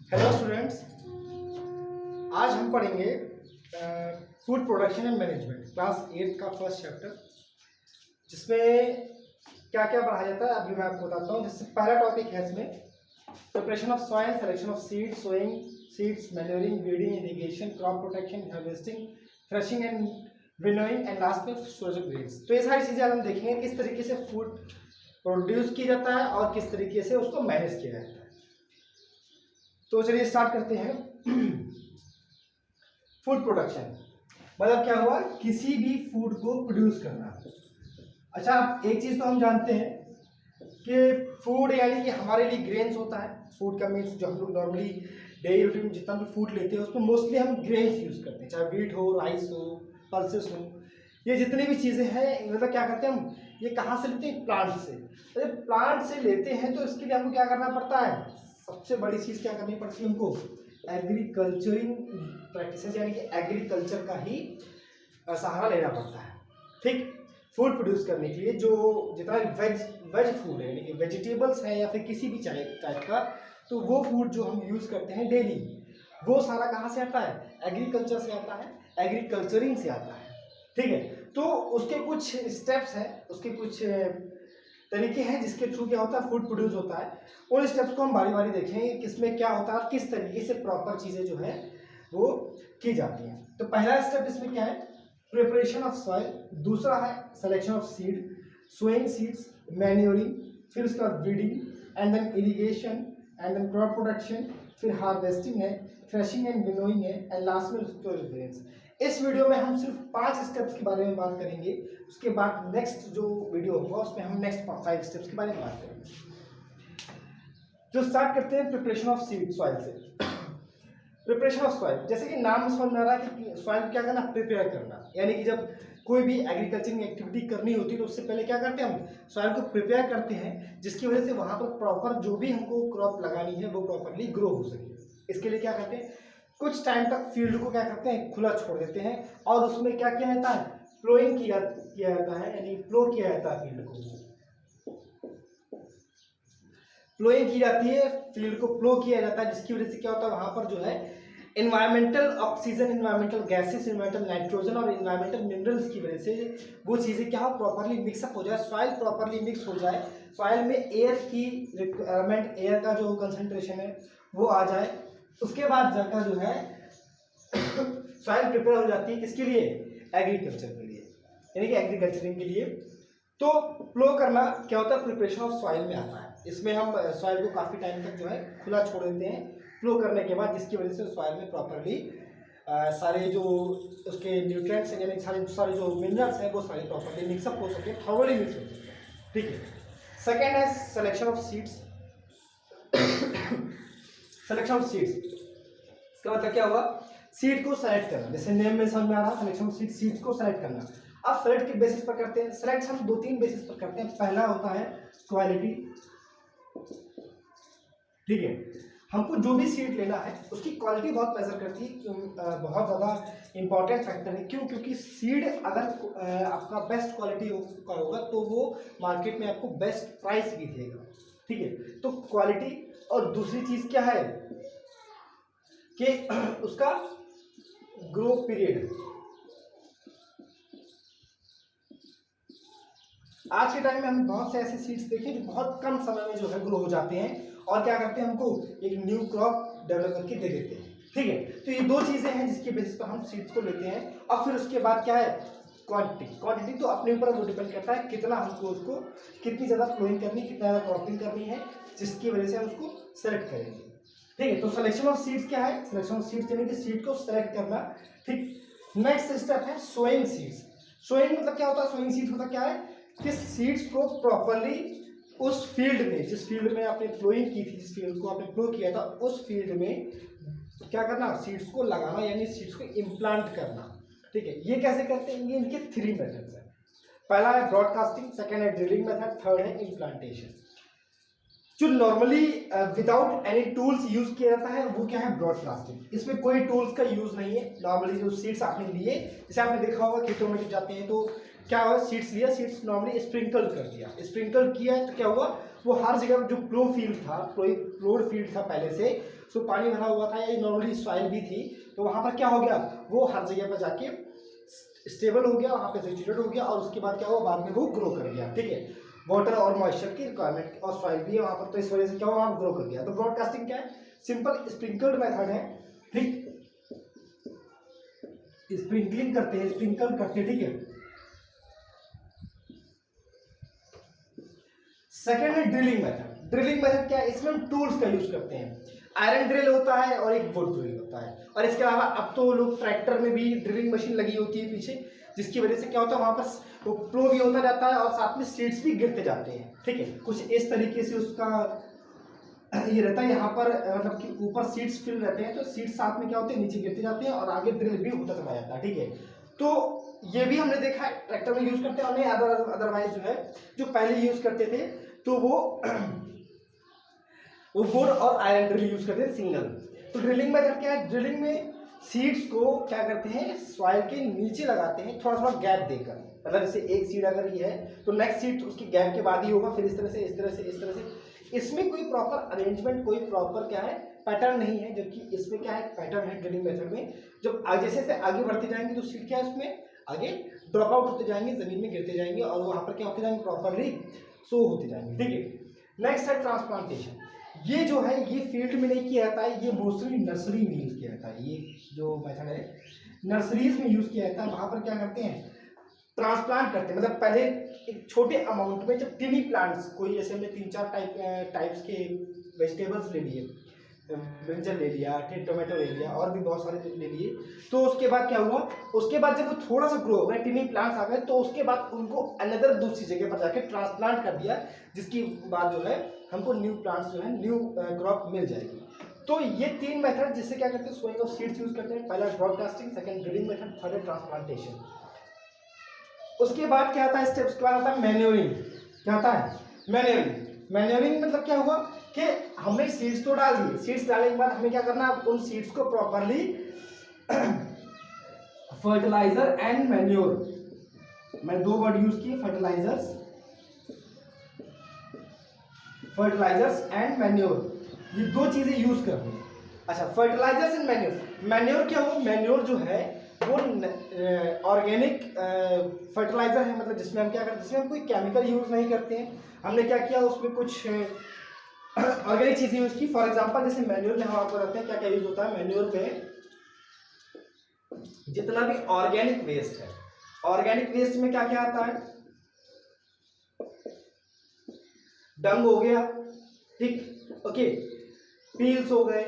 Hello students, आज हम पढ़ेंगे food production and management class 8 का फर्स्ट चैप्टर, जिसमें क्या क्या पढ़ाया जाता है अभी मैं आपको बताता हूँ। जिससे पहला टॉपिक है इसमें preparation of soil, selection of seed, sowing seeds, manuring, breeding, irrigation, crop protection, harvesting, threshing and winnowing and last में स्टोरेज ऑफ ग्रेन्स। तो ये सारी चीज़ें हम देखेंगे किस तरीके से फूड प्रोड्यूस किया जाता है और किस तरीके से उसको मैनेज किया जाता है। तो चलिए स्टार्ट करते हैं। फूड प्रोडक्शन मतलब क्या हुआ, किसी भी फूड को प्रोड्यूस करना। अच्छा, एक चीज तो हम जानते हैं कि फूड यानी कि हमारे लिए ग्रेन्स होता है। फूड का मीन्स जो हम लोग नॉर्मली डेली रूटीन में जितना भी फूड लेते हैं उसमें मोस्टली हम ग्रेन्स यूज करते हैं, चाहे वीट हो, राइस हो, पल्सेस हो, ये जितनी भी चीज़ें हैं। मतलब क्या करते हैं हम, ये कहाँ से लेते हैं? प्लांट से। जब प्लांट से लेते हैं तो इसके लिए हमको क्या करना पड़ता है? सबसे बड़ी चीज़ क्या करनी पड़ती है हमको? एग्रीकल्चरिंग प्रैक्टिसेस यानी कि एग्रीकल्चर का ही सहारा लेना पड़ता है। ठीक, फूड प्रोड्यूस करने के लिए जो जितना वेज फूड है यानी कि वेजिटेबल्स है या फिर किसी भी टाइप का, तो वो फूड जो हम यूज़ करते हैं डेली, वो सारा कहाँ से आता है? एग्रीकल्चर से आता है, एग्रीकल्चरिंग से आता है। ठीक है, तो उसके कुछ स्टेप्स हैं, उसके कुछ तरीके हैं जिसके थ्रू क्या होता है, फूड प्रोड्यूस होता है। उन स्टेप्स को हम बारी बारी देखेंगे किसमें क्या होता है और किस तरीके से प्रॉपर चीज़ें जो है वो की जाती हैं। तो पहला स्टेप इसमें क्या है? Preparation of soil. दूसरा है selection of seed, sowing seeds, manuring, फिर उसके बाद breeding and then irrigation and then crop production, फिर हार्वेस्टिंग है, थ्रेशिंग एंड विनोइंग है एंड लास्ट में स्टोरेज ग्रेन्स। इस वीडियो में हम सिर्फ 5 स्टेप्स के बारे में बात करेंगे। उसके बाद नेक्स्ट जो वीडियो होगा उसमें हम नेक्स्ट 5 स्टेप्स के बारे में बात करेंगे। तो स्टार्ट करते हैं प्रिपरेशन ऑफ सीड, सॉइल से। प्रिपरेशन ऑफ सॉइल, जैसे कि नाम समझ में आ रहा है कि सॉइल क्या करना? प्रिपेयर करना। यानी कि जब कोई भी एग्रीकल्चरिंग एक्टिविटी करनी होती है तो उससे पहले क्या करते हैं? हम सॉइल को प्रिपेयर करते हैं, जिसकी वजह से वहाँ पर प्रॉपर जो भी हमको क्रॉप लगानी है वो प्रॉपरली ग्रो हो सके। इसके लिए क्या करते हैं? कुछ टाइम तक फील्ड को क्या करते हैं? खुला छोड़ देते हैं और उसमें क्या किया जाता है? प्लोइंग किया जाता है, यानी प्लो किया जाता है फील्ड को। प्लोइंग की जाती है, फील्ड को प्लो किया जाता है, जिसकी वजह से क्या होता है? वहां पर जो है environmental oxygen, environmental gases, environmental nitrogen और इन्वायरमेंटल मिनरल्स की वजह से वो चीज़ें क्या हो? प्रॉपरली मिक्सअप हो जाए, सॉइल प्रॉपरली मिक्स हो जाए, सॉइल में एयर की रिक्वायरमेंट, एयर का जो कंसंट्रेशन है वो आ जाए। उसके बाद जाकर जो है सॉइल प्रिपेयर हो जाती है। किसके लिए? एग्रीकल्चर के लिए, यानी कि एग्रीकल्चरिंग के लिए। तो प्लो करना क्या होता है? प्रिपरेशन ऑफ सॉइल में आता है। इसमें हम सॉइल को काफ़ी टाइम तक जो है खुला छोड़ देते हैं प्लो करने के बाद, जिसकी वजह से सॉइल में प्रॉपरली सारे जो उसके न्यूट्रिएंट्स हैं यानी सारे जो मिनरल्स हैं वो सारे प्रॉपरली मिक्सअप हो सके, थॉरली मिक्स हो सके। ठीक है। सेकेंड है selection of seeds. Selection of seeds, इसका मतलब क्या हुआ? सीड को सेलेक्ट करना। जैसे नेम में समझ में आ रहा है, सिलेक्शन ऑफ सीड, सीड्स को सेलेक्ट करना। अब सेलेक्ट के बेसिस पर करते हैं। सेलेक्ट हम 2-3 बेसिस पर करते हैं। पहला होता है क्वालिटी। ठीक है, हमको जो भी सीड लेना है उसकी क्वालिटी बहुत मेजर करती है, बहुत ज़्यादा इंपॉर्टेंट फैक्टर है। क्यों? क्योंकि सीड अगर आपका बेस्ट क्वालिटी का होगा तो वो मार्केट में आपको बेस्ट प्राइस भी देगा। ठीक है, तो क्वालिटी। और दूसरी चीज़ क्या है कि उसका ग्रो पीरियड। आज के टाइम में हम बहुत से ऐसे सीड्स देखे जो बहुत कम समय में जो है ग्रो हो जाते हैं और क्या करते हैं? हमको एक न्यू क्रॉप डेवलप करके दे देते हैं। ठीक है, तो ये 2 चीज़ें हैं जिसके बेसिस पर हम सीड्स को लेते हैं। और फिर उसके बाद क्या है? क्वांटिटी। क्वांटिटी तो अपने ऊपर वो डिपेंड करता है कितना हमको उसको, कितनी ज़्यादा फ्लोइंग करनी, कितना ज़्यादा क्रॉपिंग करनी है, जिसकी वजह से हम उसको सेलेक्ट करेंगे। ठीक है, तो सिलेक्शन ऑफ सीड्स क्या है? सिलेक्शन ऑफ सीड्स यानी कि सीड को सेलेक्ट करना। ठीक, नेक्स्ट स्टेप है सोइंग सीड्स। सोइंग मतलब क्या होता है? सोइंग सीड्स मतलब क्या है कि सीड्स को प्रॉपरली उस फील्ड में, जिस फील्ड में आपने फ्लोइंग की थी, जिस फील्ड को आपने फ्लो किया था, उस फील्ड में क्या करना? सीड्स को लगाना, यानी सीड्स को इम्प्लांट करना। ठीक है, ये कैसे करते हैं? ये इनके 3 मेथड्स हैं। पहला है ब्रॉडकास्टिंग, सेकेंड है ड्रिलिंग मेथड, थर्ड है इम्प्लांटेशन। जो normally without any tools use किया जाता है वो क्या है? ब्रॉडकास्टिंग। इसमें कोई टूल्स का यूज नहीं है। नॉर्मली जो सीड्स आपने लिए, जैसे आपने देखा होगा खेतों में जब जाते हैं तो क्या हुआ? सीड्स लिया, सीड्स नॉर्मली स्प्रिंकल कर दिया। स्प्रिंकल किया तो क्या हुआ? वो हर जगह जो प्लो फील्ड था, प्लोड फील्ड था पहले से, सो पानी भरा हुआ था या नॉर्मली सॉइल भी थी, तो वहाँ पर क्या हो गया, वो हर जगह पर जाके स्टेबल हो गया, वहाँ पे सेचुरेट हो गया और उसके बाद क्या हुआ, बाद में वो ग्रो कर गया। ठीक है, वाटर और मॉइस्चर की रिक्वायरमेंट और सॉइल भी है वहाँ पर, तो इस वजह से क्या हुआ, वहाँ ग्रो कर गया। तो ब्रॉडकास्टिंग क्या है, सिंपल स्प्रिंकल्ड मेथड है। ठीक, स्प्रिंकलिंग करते हैं, स्प्रिंकल करते हैं। ठीक है, सेकेंड है ड्रिलिंग मेथड। ड्रिलिंग मेथड क्या है, इसमें हम टूल्स का यूज करते हैं। आयरन ड्रिल होता है और एक वुड ड्रिल होता है, और इसके अलावा अब तो लोग ट्रैक्टर में भी ड्रिलिंग मशीन लगी होती है पीछे, जिसकी वजह से क्या होता है, वहां पर वो फ्लो भी होता जाता है और साथ में सीड्स भी गिरते जाते हैं। ठीक है, कुछ इस तरीके से उसका ये रहता है, यहाँ पर मतलब कि ऊपर सीड्स फिल रहते हैं, तो सीड्स साथ में क्या होते हैं, नीचे गिरते जाते हैं और आगे ड्रिल भी होता चला जाता है। ठीक है, तो ये भी हमने देखा है ट्रैक्टर में यूज करते हैं, और अदरवाइज जो है जो पहले यूज करते थे तो वो वुड और आयरन ड्रिल यूज करते हैं सिंगल। तो ड्रिलिंग में क्या है, ड्रिलिंग में सीड्स को क्या करते हैं, सॉइल के नीचे लगाते हैं, थोड़ा थोड़ा गैप देकर, मतलब जैसे एक सीड अगर ये है तो नेक्स्ट सीड उसकी गैप के बाद ही होगा, फिर इस तरह से इस तरह से इस तरह से। इसमें कोई प्रॉपर अरेंजमेंट, कोई प्रॉपर क्या है पैटर्न नहीं है, जबकि इसमें क्या है पैटर्न है ड्रिलिंग मेथड में। जब जैसे जैसे आगे बढ़ते जाएंगे तो सीड क्या है उसमें आगे ड्रॉप आउट होते जाएंगे, जमीन में गिरते जाएंगे और वहां पर क्या होते जाएंगे, प्रॉपरली शो होते जाएंगे। ठीक है, नेक्स्ट है ट्रांसप्लांटेशन। ये जो है ये फील्ड में नहीं किया जाता है, ये मोस्टली नर्सरी में यूज किया जाता है। ये जो मेथड है नर्सरीज में यूज किया जाता है। वहां पर क्या करते हैं, ट्रांसप्लांट करते हैं, मतलब पहले एक छोटे अमाउंट में जब टिनी प्लांट्स, कोई ऐसे में 3-4 टाइप्स के वेजिटेबल्स ले लिए, ब्रिंजल ले लिया, टोमेटो ले लिया और भी बहुत सारे ले लिए, तो उसके बाद क्या हुआ, उसके बाद जब वो थोड़ा सा ग्रो हो गए, टिनी प्लांट्स आ गए, तो उसके बाद उनको अनदर दूसरी जगह पर जाके ट्रांसप्लांट कर दिया, जिसकी बाद जो है हमको न्यू प्लांट्स जो है न्यू क्रॉप मिल जाएगी। तो ये 3 मेथड जिससे क्या करते हैं, सोइंग ऑफ सीड्स यूज करते हैं। पहला broadcasting, second drilling method, third transplantation. उसके बाद क्या आता है स्टेप्स के बाद आता है मैन्योरिंग। क्या आता है, मैन्योरिंग। मैन्योरिंग मतलब क्या हुआ कि हमने सीड्स तो डाल दिए, सीड्स डालने के बाद हमें क्या करना है, उन सीड्स को प्रॉपरली फर्टिलाइजर एंड मैन्योर, मैं 2 वर्ड यूज किए, फर्टिलाइजर्स एंड मैन्योर, ये 2 चीजें यूज करनी है। अच्छा, फर्टिलाइजर्स एंड मैन्योर। मैन्योर क्या हुआ, मैन्योर जो है वो ऑर्गेनिक फर्टिलाइजर है, मतलब जिसमें हम क्या करते हैं, जिसमें हम कोई केमिकल यूज नहीं करते हैं। हमने क्या किया, उसमें कुछ ऑर्गेनिक चीजें यूज की। फॉर एग्जांपल जैसे मैन्योर में हम आपको बताते हैं क्या क्या यूज होता है। मैन्योर में जितना भी ऑर्गेनिक वेस्ट है, ऑर्गेनिक वेस्ट में क्या क्या आता है, डंग हो गया, ठीक, ओके, पील्स हो गए,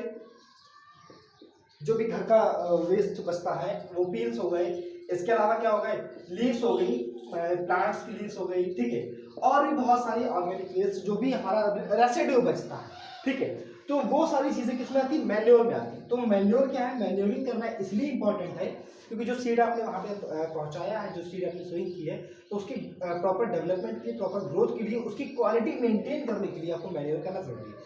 जो भी घर का वेस्ट बचता है वो पील्स हो गए। इसके अलावा क्या हो गए, लीव्स हो गई, प्लांट्स की लीव्स हो गई, ठीक है, और भी बहुत सारी ऑर्गेनिक वेस्ट जो भी हमारा रेसिड्यू बचता है, ठीक है, तो वो सारी चीजें किसमें आती है, मैन्योर में आती है। तो मैन्योर क्या है, मैन्योरिंग करना इसलिए इंपॉर्टेंट है क्योंकि जो सीड आपने वहाँ पे पहुँचाया है, जो सीड आपने सोइंग की है, तो उसकी प्रॉपर डेवलपमेंट के लिए, प्रॉपर ग्रोथ के लिए, उसकी क्वालिटी मेंटेन करने के लिए आपको मैन्योर करना जरूरी है।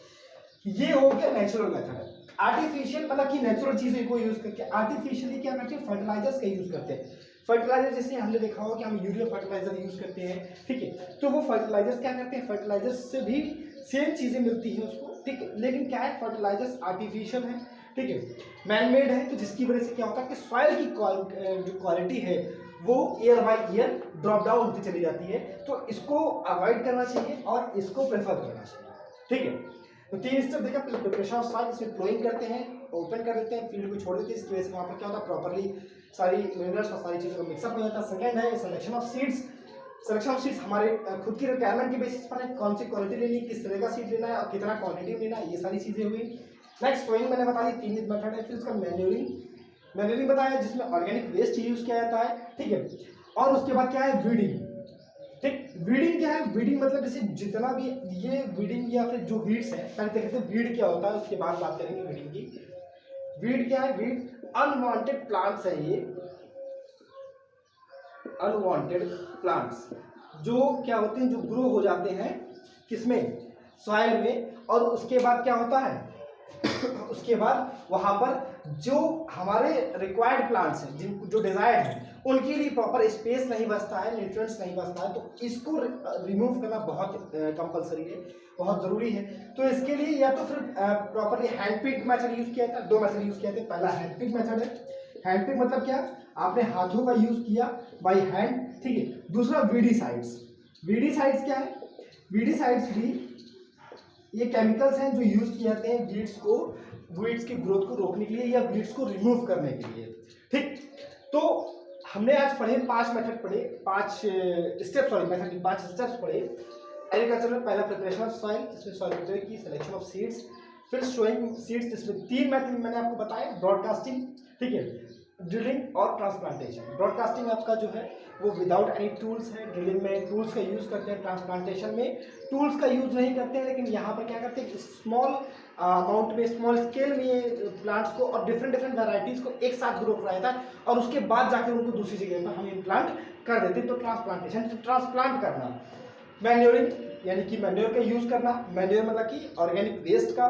ये हो गया नेचुरल मेथड। आर्टिफिशियल मतलब कि नेचुरल चीजें को यूज करके, आर्टिफिशियली क्या करते हैं, फर्टिलाइजर्स का यूज करते हैं। फर्टिलाइजर जैसे हमने देखा होगा कि हम यूरिया फर्टिलाइजर यूज करते हैं, ठीक है, तो वो फर्टिलाइजर्स क्या करते हैं, फर्टिलाइजर्स से भी सेम चीजें मिलती हैं उसको, ठीक है, लेकिन क्या है, फर्टिलाइजर्स आर्टिफिशियल है, ठीक है, मैनमेड है, तो जिसकी वजह से क्या होता है कि सॉइल की जो क्वालिटी है वो year by year drop down होती चली जाती है। तो इसको अवॉइड करना चाहिए और इसको प्रेफर करना चाहिए, ठीक है। तो 3 स्टेप देखा, प्रिपरेशन ऑफ सॉइल, इसमें फ्लोइंग करते हैं, ओपन कर देते हैं, फील्ड को छोड़ देते हैं, इसकी वजह से वहाँ पर क्या होता है, प्रॉपरली सारी मिनरल्स और सारी चीज़ों का मिक्सअप हो जाता है। सेकंड है selection of seeds. Selection of seeds हमारे खुद की रिक्वायरमेंट के बेसिस पर है, कौन सी क्वालिटी लेनी है, किस तरह का सीड लेना है और कितना क्वांटिटी लेना है, ये सारी चीज़ें हुई। नेक्स्ट सोइंग मैंने बता दी, 3 मेथड है। फिर उसका मैन्योरिंग बताया जिसमें ऑर्गेनिक वेस्ट यूज किया जाता है, ठीक है, और उसके बाद क्या है, वीडिंग, ठीक। वीडिंग क्या है, वीडिंग मतलब जैसे जितना भी ये वीडिंग या फिर जो वीड्स है, पहले देखते हैं वीड क्या होता है, उसके बाद बात करेंगे वीडिंग की। वीड क्या है, वीड अनवांटेड प्लांट्स है, ये अनवांटेड प्लांट्स जो क्या होते हैं, जो ग्रो हो जाते हैं किसमें, सॉइल में, और उसके बाद क्या होता है उसके बाद वहाँ पर जो हमारे रिक्वायर्ड प्लांट्स हैं, जिन जो डिजायर्ड हैं, उनके लिए प्रॉपर स्पेस नहीं बचता है, न्यूट्रिएंट्स नहीं बचता है, तो इसको रिमूव करना बहुत कंपलसरी है, बहुत ज़रूरी है। तो इसके लिए या तो फिर properly hand pick method use किया जाता है। 2 मेथड यूज़ किया जाते हैं। पहला हैंड पिक मेथड है। हैंड पिक मतलब क्या, आपने हाथों का यूज़ किया बाई हैंड, ठीक है। दूसरा वीडीसाइड्स। वीडीसाइड्स क्या है, वीडीसाइड्स भी ये केमिकल्स हैं जो यूज़ किए जाते हैं वीड्स की ग्रोथ को रोकने के लिए या वीड्स को रिमूव करने के लिए, ठीक। तो हमने आज पढ़े 5 मेथड पढ़े, 5 स्टेप्स, सॉरी मेथड की 5 स्टेप्स पढ़े एग्रीकल्चर में। पहला प्रिपरेशन ऑफ सॉइल, इसमें सॉइल प्रिपेयर की, सिलेक्शन ऑफ सीड्स, फिर सोइंग सीड्स, जिसमें 3 मेथड मैंने आपको बताया। ब्रॉडकास्टिंग, ठीक है, ड्रिलिंग और ट्रांसप्लांटेशन। ब्रॉडकास्टिंग आपका जो है वो विदाउट एनी टूल्स है, ड्रिलिंग में टूल्स का यूज़ करते हैं, ट्रांसप्लांटेशन में टूल्स का यूज़ नहीं करते हैं, लेकिन यहाँ पर क्या करते हैं, स्मॉल अमाउंट में, स्मॉल स्केल में ये प्लांट्स को और डिफरेंट वैराइटीज़ को एक साथ ग्रो कराया जाता है और उसके बाद जाकर उनको दूसरी जगह पर हम इम्प्लांट कर देते हैं। तो ट्रांसप्लांटेशन, ट्रांसप्लांट करना। मैन्योरिंग यानी कि मैन्योर का यूज़ करना, मैन्योर मतलब कि ऑर्गेनिक वेस्ट का।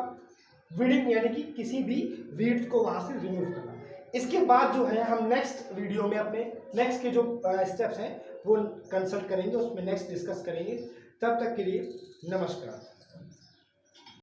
वीडिंग यानी कि किसी भी वीड्स को वहाँ से रिमूव करना। इसके बाद जो है हम नेक्स्ट वीडियो में अपने नेक्स्ट के जो स्टेप्स हैं वो कंसल्ट करेंगे, उसमें नेक्स्ट डिस्कस करेंगे। तब तक के लिए नमस्कार।